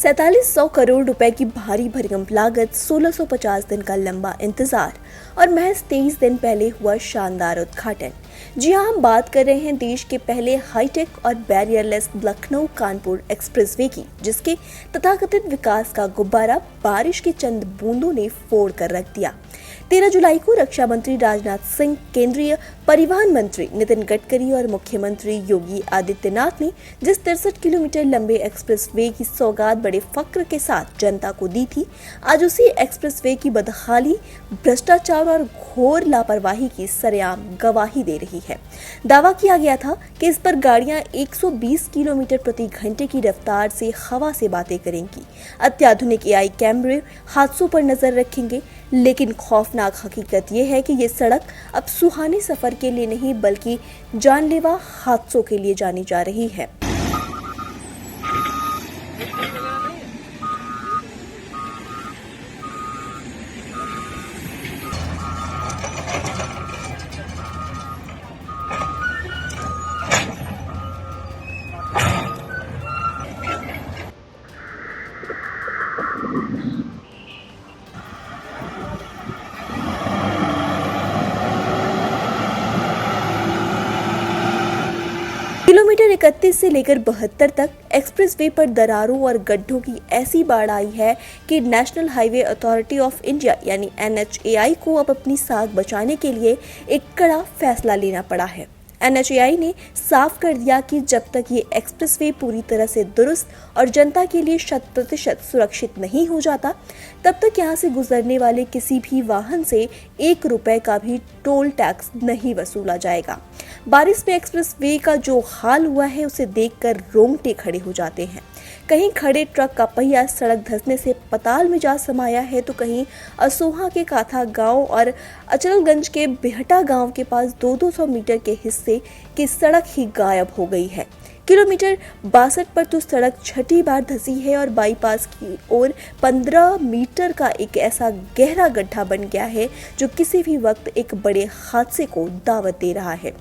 4700 करोड़ रुपए की भारी भरकम लागत, 1650 दिन का लंबा इंतजार और महज 23 दिन पहले हुआ शानदार उद्घाटन। जी हां, हम बात कर रहे हैं देश के पहले हाईटेक और बैरियरलेस लखनऊ कानपुर एक्सप्रेसवे की, जिसके तथाकथित विकास का गुब्बारा बारिश की चंद बूंदों ने फोड़ कर रख दिया। 13 जुलाई को रक्षा मंत्री राजनाथ सिंह, केंद्रीय परिवहन मंत्री नितिन गडकरी और मुख्यमंत्री योगी आदित्यनाथ ने जिस 63 किलोमीटर लंबे एक्सप्रेसवे की सौगात बड़े फक्र के साथ जनता को दी थी, आज उसी एक्सप्रेसवे की बदहाली, भ्रष्टाचार और घोर लापरवाही की सरेआम गवाही दे रही है। दावा किया गया था कि इस पर गाड़ियां 120 किलोमीटर प्रति घंटे की रफ्तार से हवा से बातें करेंगी, अत्याधुनिक एआई कैमरे हादसों पर नजर रखेंगे, लेकिन खौफनाक हकीकत यह है कि ये सड़क अब सुहाने सफर के लिए नहीं बल्कि जानलेवा हादसों के लिए जानी जा रही है। किलोमीटर 31 से लेकर 72 तक एक्सप्रेसवे पर दरारों और गड्ढों की ऐसी बाढ़ आई है कि national highway authority of India यानी NHAI को अब अपनी साख बचाने के लिए एक कड़ा फैसला लेना पड़ा है। NHAI ने साफ कर दिया कि जब तक ये एक्सप्रेसवे पूरी तरह से दुरुस्त और जनता के लिए 100% सुरक्षित नहीं हो जाता, तब तक यहाँ से गुजरने वाले किसी भी वाहन से 1 रुपए का भी टोल टैक्स नहीं वसूला जाएगा। बारिश में एक्सप्रेसवे का जो हाल हुआ है, उसे देखकर रोंगटे खड़े हो जाते हैं। कहीं खड़े ट्रक का पहिया सड़क धंसने से पताल में जा समाया है, तो कहीं असोहा के काथा गांव और अचलगंज के बिहटा गांव के पास 200 मीटर के हिस्से की सड़क ही गायब हो गई है। किलोमीटर 62 पर तो सड़क छठी बार धंसी है और बाईपास की ओर 15 मीटर का एक ऐसा गहरा गड्ढा बन गया है जो किसी भी वक्त एक बड़े हादसे को दावत दे रहा है।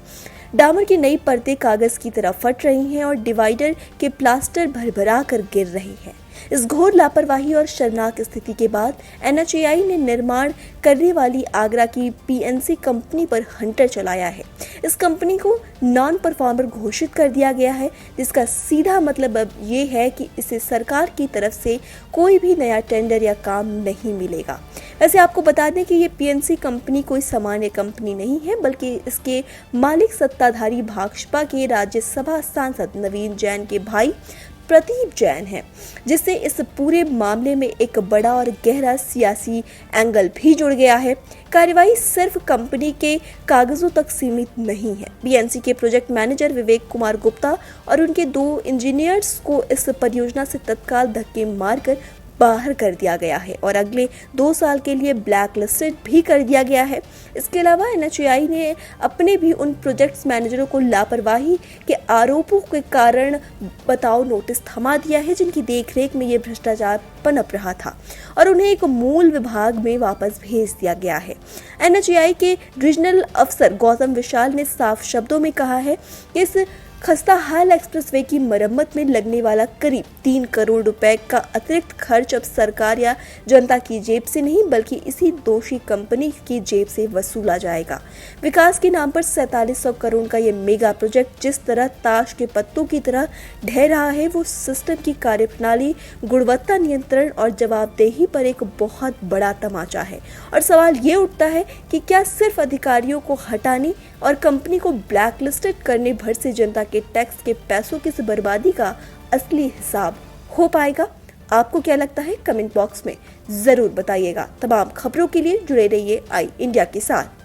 डामर की नई परतें कागज की तरह फट रही हैं और डिवाइडर के प्लास्टर भरभरा कर गिर रही हैं। इस घोर लापरवाही और शर्मनाक स्थिति के बाद NHAI ने निर्माण करने वाली आगरा की PNC कंपनी पर हंटर चलाया है। इस कंपनी को नॉन परफॉर्मर घोषित कर दिया गया है, जिसका सीधा मतलब अब ये है कि इसे सरकार की तरफ से कोई भी नया टेंडर या काम नहीं मिलेगा। वैसे आपको बता दें कि ये PNC कंपनी कोई सामान्य कंपनी नहीं है, बल्कि इसके मालिक सत्ताधारी भाजपा के राज्यसभा सांसद नवीन जैन के भाई प्रदीप जैन है, जिससे इस पूरे मामले में एक बड़ा और गहरा सियासी एंगल भी जुड़ गया है। कार्यवाही सिर्फ कंपनी के कागजों तक सीमित नहीं है। PNC के प्रोजेक्ट मैनेजर विवेक कुमार गुप्ता और उनके 2 इंजीनियर्स को इस परियोजना से तत्काल धक्के मारकर बाहर कर दिया गया है और अगले 2 साल के लिए ब्लैक लिस्टेड भी कर दिया गया है। इसके अलावा NHAI ने अपने भी उन प्रोजेक्ट्स मैनेजरों को लापरवाही के आरोपों के कारण बताओ नोटिस थमा दिया है, जिनकी देखरेख में ये भ्रष्टाचार पनप रहा था और उन्हें एक मूल विभाग में वापस भेज दिया गया है। NHAI के रीजनल अफसर गौतम विशाल ने साफ शब्दों में कहा है कि इस खस्ता हाल एक्सप्रेसवे की मरम्मत में लगने वाला करीब 3 करोड़ रुपए का अतिरिक्त खर्च अब सरकार या जनता की जेब से नहीं बल्कि इसी दोषी कंपनी की जेब से वसूला जाएगा। विकास के नाम पर 4700 करोड़ का ये मेगा प्रोजेक्ट जिस तरह ताश के पत्तों की तरह ढह रहा है, वो सिस्टम की कार्यप्रणाली, गुणवत्ता नियंत्रण और जवाबदेही पर एक बहुत बड़ा तमाचा है। और सवाल ये उठता है कि क्या सिर्फ अधिकारियों को हटाने और कंपनी को ब्लैक लिस्टेड करने भर से जनता के टैक्स के पैसों की बर्बादी का असली हिसाब हो पाएगा? आपको क्या लगता है? कमेंट बॉक्स में जरूर बताइएगा। तमाम खबरों के लिए जुड़े रहिए आई इंडिया के साथ।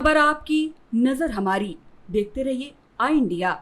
खबर आपकी, नजर हमारी। देखते रहिए आई इंडिया।